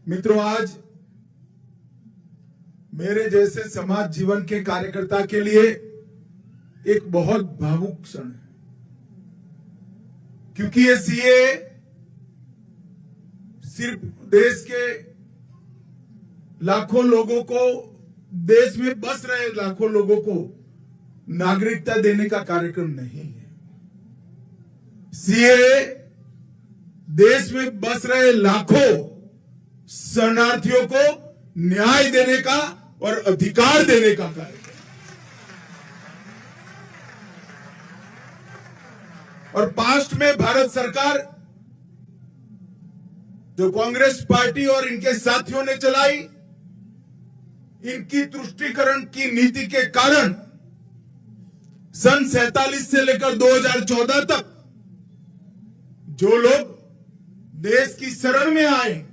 मित्रों, आज मेरे जैसे समाज जीवन के कार्यकर्ता के लिए एक बहुत भावुक क्षण है, क्योंकि ये सीए सिर्फ देश के लाखों लोगों को, देश में बस रहे लाखों लोगों को नागरिकता देने का कार्यक्रम नहीं है। सीए देश में बस रहे लाखों शरणार्थियों को न्याय देने का और अधिकार देने का कार्यक्रम। और पास्ट में भारत सरकार, जो कांग्रेस पार्टी और इनके साथियों ने चलाई, इनकी तुष्टीकरण की नीति के कारण सन 47 से लेकर 2014 तक जो लोग देश की शरण में आए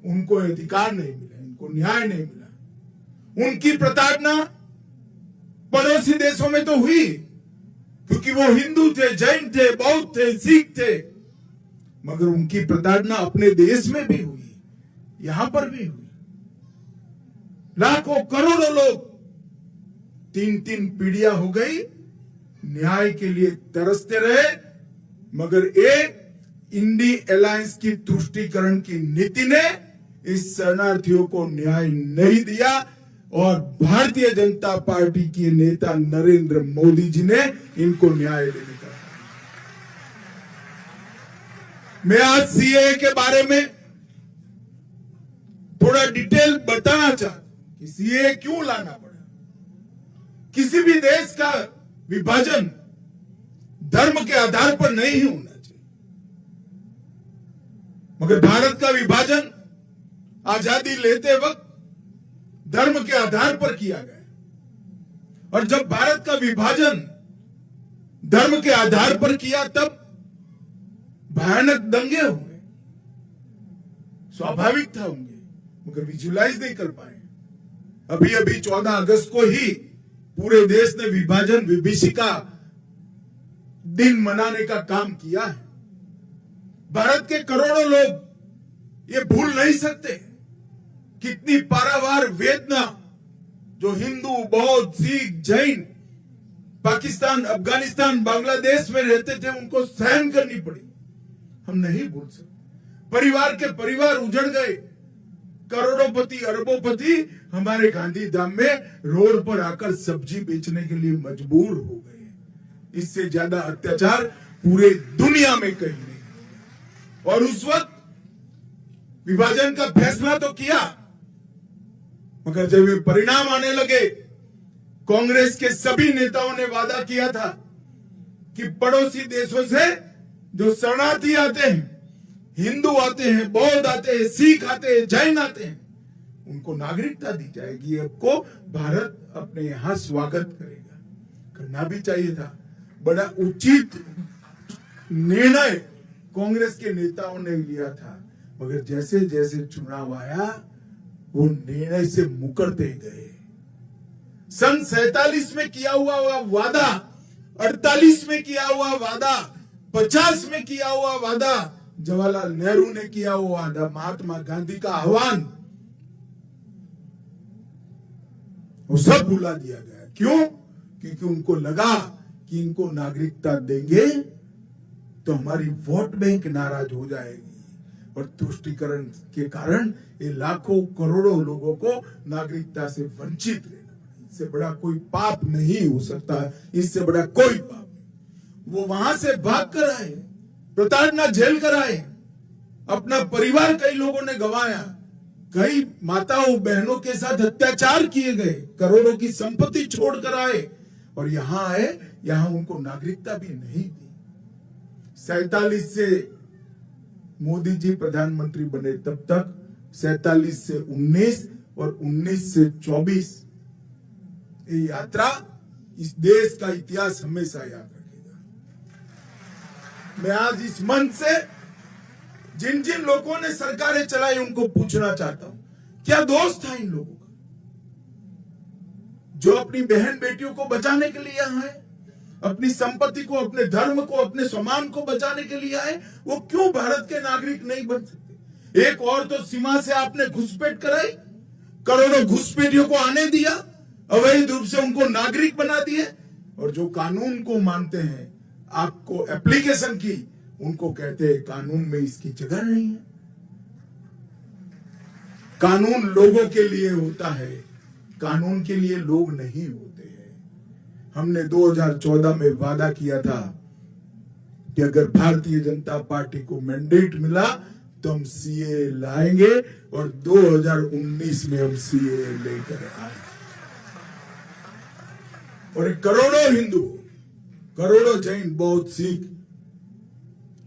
उनको अधिकार नहीं मिला, उनको न्याय नहीं मिला। उनकी प्रताड़ना पड़ोसी देशों में तो हुई, क्योंकि वो हिंदू थे, जैन थे, बौद्ध थे, सिख थे, मगर उनकी प्रताड़ना अपने देश में भी हुई, यहां पर भी हुई। लाखों करोड़ों लोग 3-3 पीढ़ियां हो गई, न्याय के लिए तरसते रहे, मगर एक इंडी अलायंस की तुष्टीकरण की नीति ने इस शरणार्थियों को न्याय नहीं दिया। और भारतीय जनता पार्टी के नेता नरेंद्र मोदी जी ने इनको न्याय देने का। मैं आज सीए के बारे में थोड़ा डिटेल बताना चाहता हूं कि सीए क्यों लाना पड़ा। किसी भी देश का विभाजन धर्म के आधार पर नहीं होना चाहिए, मगर भारत का विभाजन आजादी लेते वक्त धर्म के आधार पर किया गया। और जब भारत का विभाजन धर्म के आधार पर किया, तब भयानक दंगे हुए, स्वाभाविक था होंगे, मगर विजुलाइज नहीं कर पाए। अभी अभी 14 अगस्त को ही पूरे देश ने विभाजन विभीषिका दिन मनाने का काम किया है। भारत के करोड़ों लोग ये भूल नहीं सकते कितनी पारावार वेदना जो हिंदू, बौद्ध, सिख, जैन पाकिस्तान, अफगानिस्तान, बांग्लादेश में रहते थे, उनको सहन करनी पड़ी। हम नहीं भूल सकते। परिवार के परिवार उजड़ गए, करोड़ोंपति, अरबोंपति हमारे गांधी धाम में रोड पर आकर सब्जी बेचने के लिए मजबूर हो गए। इससे ज्यादा अत्याचार पूरे दुनिया में कहीं नहीं। और उस वक्त विभाजन का फैसला तो किया, मगर जब ये परिणाम आने लगे, कांग्रेस के सभी नेताओं ने वादा किया था कि पड़ोसी देशों से जो शरणार्थी आते हैं, हिंदू आते हैं, बौद्ध आते हैं, सिख आते हैं, जैन आते हैं, उनको नागरिकता दी जाएगी। आपको भारत अपने यहां स्वागत करेगा। करना भी चाहिए था। बड़ा उचित निर्णय कांग्रेस के नेताओं ने लिया था, मगर जैसे जैसे चुनाव आया वो निर्णय से मुकरते गए। सन 47 में किया हुआ वादा, 48 में किया हुआ वादा, 50 में किया हुआ वादा, जवाहरलाल नेहरू ने किया हुआ वादा, महात्मा गांधी का आह्वान, वो सब भुला दिया गया। क्यों? क्योंकि उनको लगा कि इनको नागरिकता देंगे तो हमारी वोट बैंक नाराज हो जाएगी, और तुष्टीकरण के कारण ये लाखों करोड़ों लोगों को नागरिकता से वंचित रहना पड़ा। इससे बड़ा कोई पाप नहीं हो सकता, इससे बड़ा कोई पाप नहीं। वो वहां से भाग कर आए, प्रताड़ना झेल कर आए, अपना परिवार कई लोगों ने गंवाया, कई माताओं बहनों के साथ अत्याचार किए गए, करोड़ों की संपत्ति छोड़कर आए, और यहां आए, यहां उनको नागरिकता भी नहीं दी। 47 से मोदी जी प्रधानमंत्री बने, तब तक 47 से 19 और 19 से 24 ये यात्रा इस देश का इतिहास हमेशा याद रखेगा। मैं आज इस मंच से जिन जिन लोगों ने सरकारें चलाई उनको पूछना चाहता हूं, क्या दोष था इन लोगों का जो अपनी बहन बेटियों को बचाने के लिए आए, अपनी संपत्ति को, अपने धर्म को, अपने सम्मान को बचाने के लिए आए? वो क्यों भारत के नागरिक नहीं बन सकते? एक और तो सीमा से आपने घुसपैठ कराई, करोड़ों घुसपैठियों को आने दिया, अवैध रूप से उनको नागरिक बना दिए, और जो कानून को मानते हैं, आपको एप्लीकेशन की, उनको कहते हैं कानून में इसकी जगह नहीं है। कानून लोगों के लिए होता है, कानून के लिए लोग नहीं होते हैं। हमने 2014 में वादा किया था कि अगर भारतीय जनता पार्टी को मैंडेट मिला तो हम सीए लाएंगे, और 2019 में हम सीए लेकर आए। और करोड़ों हिंदू, करोड़ों जैन, बौद्ध, सिख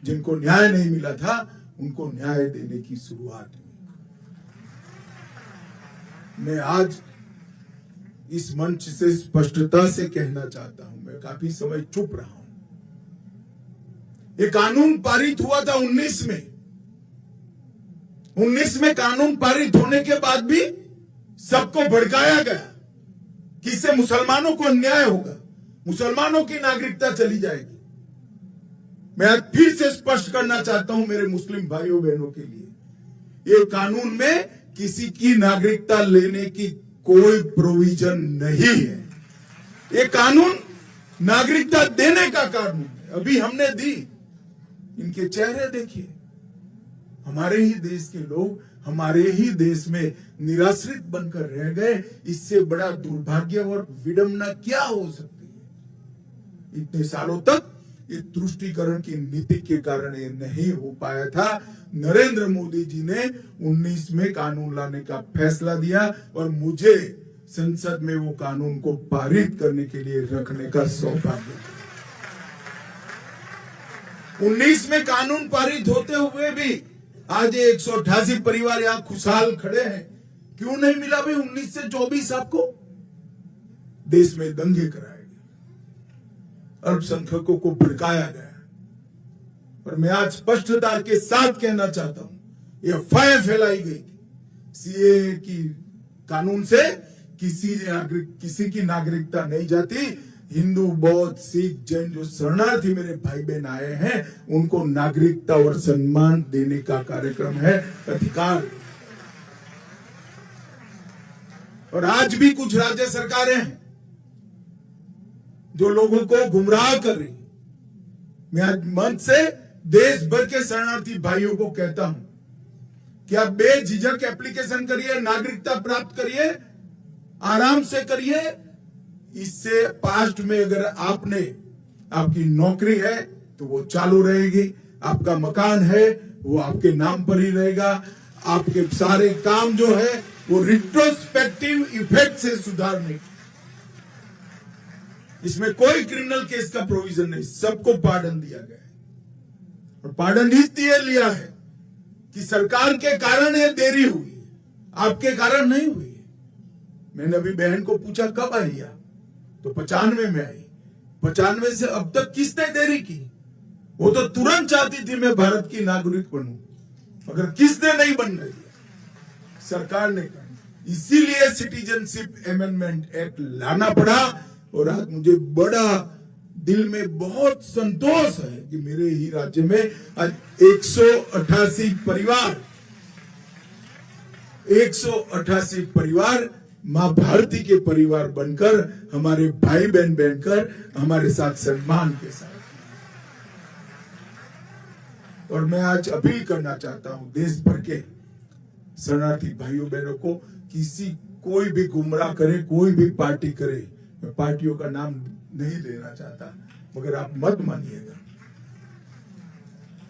जिनको न्याय नहीं मिला था, उनको न्याय देने की शुरुआत हुई। मैं आज इस मंच से स्पष्टता से कहना चाहता हूं, मैं काफी समय चुप रहा हूं। ये कानून पारित हुआ था 19 में। 19 में कानून पारित होने के बाद भी सबको भड़काया गया कि इससे मुसलमानों को अन्याय होगा, मुसलमानों की नागरिकता चली जाएगी। मैं आज फिर से स्पष्ट करना चाहता हूं मेरे मुस्लिम भाइयों बहनों के लिए, ये कानून में किसी की नागरिकता लेने की कोई प्रोविजन नहीं है। ये कानून नागरिकता देने का कानून है। अभी हमने दी, इनके चेहरे देखिए। हमारे ही देश के लोग हमारे ही देश में निराश्रित बनकर रह गए। इससे बड़ा दुर्भाग्य और विडंबना क्या हो सकती है? इतने सालों तक ये तुष्टीकरण की नीति के कारण ये नहीं हो पाया था। नरेंद्र मोदी जी ने 19 में कानून लाने का फैसला दिया, और मुझे संसद में वो कानून को पारित करने के लिए रखने का सौभाग्य। 19 में कानून पारित होते हुए भी आज 188 परिवार यहां खुशहाल खड़े हैं। क्यों नहीं मिला भाई 19 से 24? आपको देश में दंगे कराए गए, अल्पसंख्यकों को भड़काया गया। और मैं आज स्पष्टता के साथ कहना चाहता हूं, ये अफवाह फैलाई गई थी सीए की कानून से किसी की नागरिकता नहीं जाती। हिंदू, बौद्ध, सिख, जैन जो शरणार्थी मेरे भाई बहन आए हैं, उनको नागरिकता और सम्मान देने का कार्यक्रम है, अधिकार। और आज भी कुछ राज्य सरकारें हैं जो लोगों को गुमराह कर रही। मैं आज मंच से देश भर के शरणार्थी भाइयों को कहता हूं कि आप बेझिझक एप्लीकेशन करिए, नागरिकता प्राप्त करिए, आराम से करिए। इससे पास्ट में अगर आपकी नौकरी है तो वो चालू रहेगी, आपका मकान है वो आपके नाम पर ही रहेगा, आपके सारे काम जो है वो रिट्रोस्पेक्टिव इफेक्ट से सुधारने। इसमें कोई क्रिमिनल केस का प्रोविजन नहीं, सबको पार्डन दिया गया है। और पार्डन इसलिए लिया है कि सरकार के कारण ये देरी हुई, आपके कारण नहीं हुई। मैंने अभी बहन को पूछा कब आई आप, तो 95 में आई। 95 से अब तक किसने देरी की? वो तो तुरंत चाहती थी मैं भारत की नागरिक बनूं, मगर किसने नहीं बनने दिया? सरकार ने कहा। इसीलिए सिटीजनशिप अमेंडमेंट एक्ट लाना पड़ा। और आज मुझे बड़ा दिल में बहुत संतोष है कि मेरे ही राज्य में आज 188 परिवार मां भारती के परिवार बनकर, हमारे भाई बहन बनकर, हमारे साथ सम्मान के साथ। और मैं आज अपील करना चाहता हूं देश भर के शरणार्थी भाइयों बहनों को, कोई भी गुमराह करे, कोई भी पार्टी करे, मैं पार्टियों का नाम नहीं लेना चाहता, मगर आप मत मानिएगा।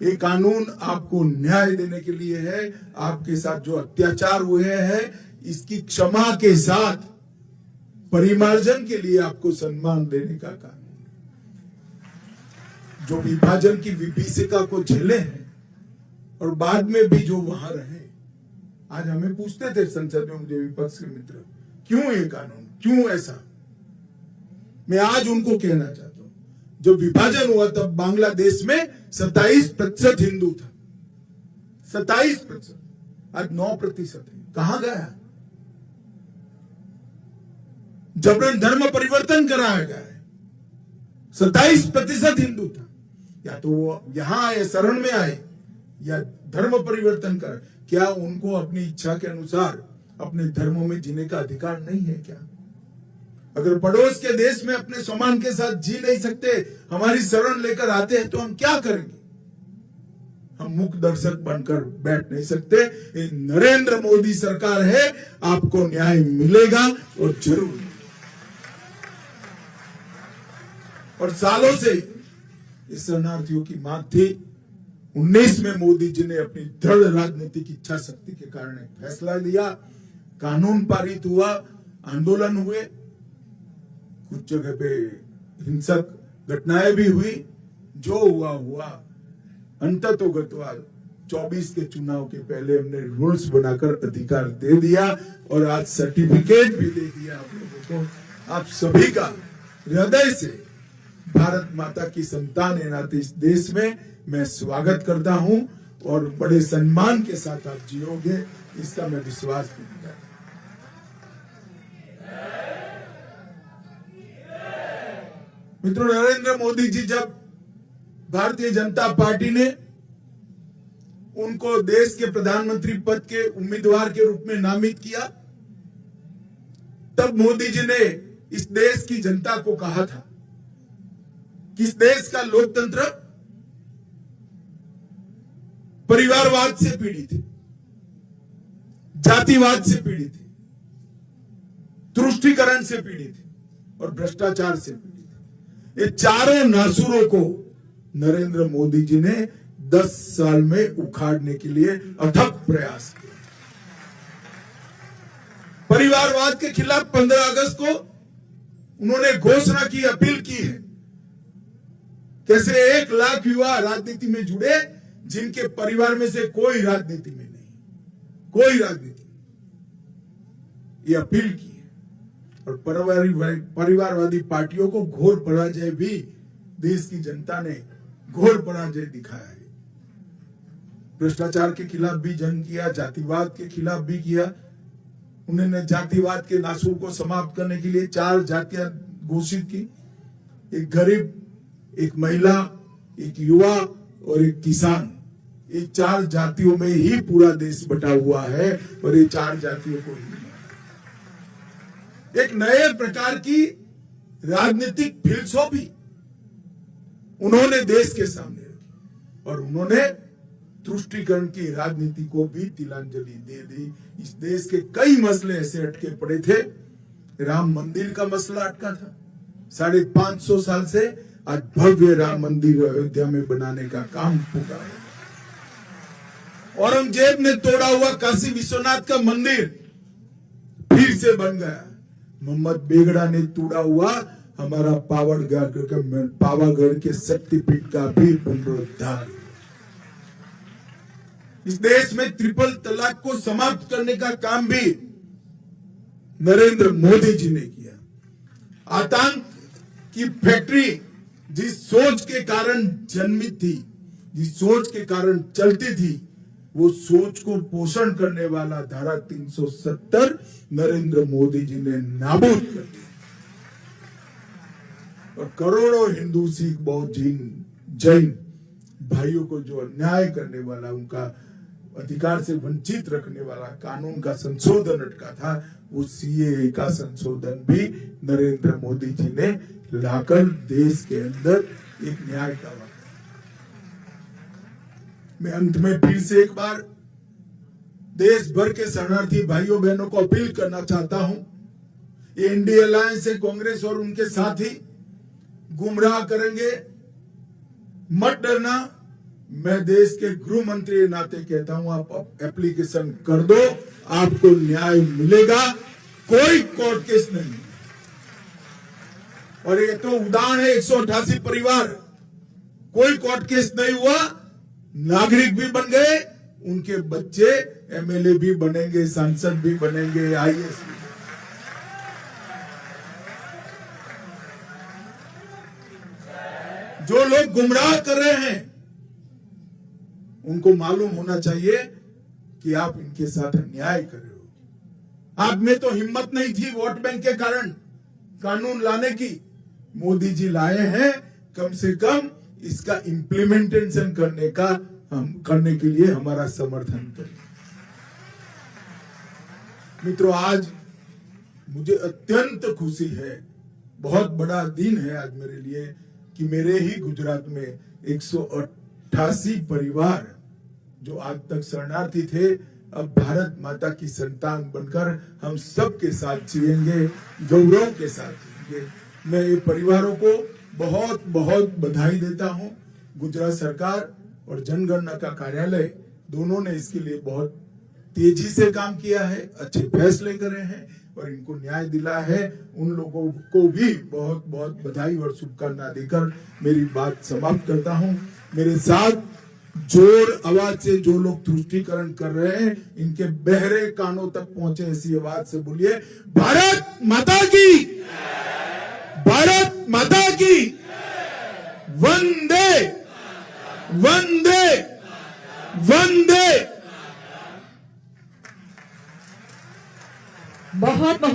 ये कानून आपको न्याय देने के लिए है। आपके साथ जो अत्याचार हुए हैं, इसकी क्षमा के साथ परिमार्जन के लिए आपको सम्मान देने का कानून है। जो विभाजन की विभीषिका को झेले हैं और बाद में भी जो वहां रहे। आज हमें पूछते थे संसद में, मुझे विपक्ष के मित्र, क्यों ये कानून, क्यों ऐसा? मैं आज उनको कहना चाहता हूं, जब विभाजन हुआ तब बांग्लादेश में 27% हिंदू था, 27%। आज 9% है। कहां गया? जबरन धर्म परिवर्तन कराया गया है। 27% हिंदू था। या तो वो यहां आए, शरण में आए, या धर्म परिवर्तन कर। क्या उनको अपनी इच्छा के अनुसार अपने धर्मों में जीने का अधिकार नहीं है क्या? अगर पड़ोस के देश में अपने सम्मान के साथ जी नहीं सकते, हमारी शरण लेकर आते हैं, तो हम क्या करेंगे? हम मूक दर्शक बनकर बैठ नहीं सकते। ये नरेंद्र मोदी सरकार है, आपको न्याय मिलेगा और जरूर। और सालों से इस शरणार्थियों की मांग थी। 19 में मोदी जी ने अपनी दृढ़ राजनीतिक इच्छा शक्ति के कारण एक फैसला लिया, कानून पारित हुआ, आंदोलन हुए, कुछ जगह पे हिंसक घटनाएं भी हुई। जो हुआ हुआ, अंततोगत्वा 24 के चुनाव के पहले हमने रूल्स बनाकर अधिकार दे दिया और आज सर्टिफिकेट भी दे दिया आप लोगों को। आप सभी का हृदय से भारत माता की संतान है नाते इस देश में मैं स्वागत करता हूं और बड़े सम्मान के साथ आप जियोगे, इसका मैं विश्वास भी करता हूं। मित्रों, नरेंद्र मोदी जी जब भारतीय जनता पार्टी ने उनको देश के प्रधानमंत्री पद के उम्मीदवार के रूप में नामित किया, तब मोदी जी ने इस देश की जनता को कहा था कि इस देश का लोकतंत्र परिवारवाद से पीड़ित है, जातिवाद से पीड़ित है, तुष्टीकरण से पीड़ित है और भ्रष्टाचार से पीड़ित है। ये चारों नासूरों को नरेंद्र मोदी जी ने 10 साल में उखाड़ने के लिए अथक प्रयास किया। परिवारवाद के खिलाफ 15 अगस्त को उन्होंने घोषणा की, अपील की है। कैसे 1 लाख युवा राजनीति में जुड़े जिनके परिवार में से कोई राजनीति में नहीं, कोई राजनीति, ये अपील की है। और परिवारवादी पार्टियों को घोर पराजय भी देश की जनता ने घोर पराजय दिखाया है। भ्रष्टाचार के खिलाफ भी जंग किया, जातिवाद के खिलाफ भी किया। उन्होंने जातिवाद के नासूर को समाप्त करने के लिए 4 जातियां घोषित की, एक गरीब, एक महिला, एक युवा और एक किसान। ये 4 जातियों में ही पूरा देश बटा हुआ है और ये 4 जातियों को ही एक नए प्रकार की राजनीतिक फिलसफी उन्होंने देश के सामने रखी और उन्होंने तुष्टीकरण की राजनीति को भी तिलांजलि दे दी। इस देश के कई मसले ऐसे अटके पड़े थे। राम मंदिर का मसला अटका था 550 साल से, आज भव्य राम मंदिर अयोध्या में बनाने का काम पूरा है। औरंगजेब ने तोड़ा हुआ काशी विश्वनाथ का मंदिर फिर से बन गया। मोहम्मद बेगड़ा ने तोड़ा हुआ हमारा पावागढ़ के शक्तिपीठ का भी पुनरुद्धार। इस देश में ट्रिपल तलाक को समाप्त करने का काम भी नरेंद्र मोदी जी ने किया। आतंक की फैक्ट्री जिस सोच के कारण जन्मी थी, जिस सोच के कारण चलती थी, वो सोच को पोषण करने वाला धारा 370 नरेंद्र मोदी जी ने नाबूद कर दिया और करोड़ों हिंदू, सिख, बौद्ध, जैन भाइयों को जो अन्याय करने वाला, उनका अधिकार से वंचित रखने वाला कानून का संशोधन अटका था, वो सीएए का संशोधन भी नरेंद्र मोदी जी ने लाकर देश के अंदर एक न्याय का वादा। मैं अंत में फिर से एक बार देश भर के शरणार्थी भाइयों बहनों को अपील करना चाहता हूं। ये इंडिया अलायंस से कांग्रेस और उनके साथी गुमराह करेंगे, मत डरना। मैं देश के गृह मंत्री के नाते कहता हूं, आप एप्लीकेशन कर दो, आपको न्याय मिलेगा, कोई कोर्ट केस नहीं। और ये तो उदाहरण है, 188 परिवार, कोई कोर्ट केस नहीं हुआ, नागरिक भी बन गए, उनके बच्चे एमएलए भी बनेंगे, सांसद भी बनेंगे, आईएएस भी। जो लोग गुमराह कर रहे हैं उनको मालूम होना चाहिए कि आप इनके साथ अन्याय कर रहे हो। आप में तो हिम्मत नहीं थी वोट बैंक के कारण कानून लाने की, मोदी जी लाए हैं। कम से कम इसका इम्प्लीमेंटेशन करने के लिए हमारा समर्थन करें। मित्रों, आज मुझे अत्यंत खुशी है, बहुत बड़ा दिन है आज मेरे लिए कि मेरे ही गुजरात में 188 परिवार जो आज तक शरणार्थी थे, अब भारत माता की संतान बनकर हम सबके साथ जिएंगे, गौरव के साथ जिएंगे। मैं ये परिवारों को बहुत बहुत बधाई देता हूँ। गुजरात सरकार और जनगणना का कार्यालय दोनों ने इसके लिए बहुत तेजी से काम किया है, अच्छे फैसले करे हैं और इनको न्याय दिला है। उन लोगों को भी बहुत बहुत बधाई और शुभकामना देकर मेरी बात समाप्त करता हूं। मेरे साथ जोर आवाज से जो लोग तुष्टीकरण कर रहे हैं, इनके बहरे कानों तक पहुंचे ऐसी आवाज से बोलिए, भारत माता की, भारत माता की, वंदे वंदे वंदे। बहुत बहुत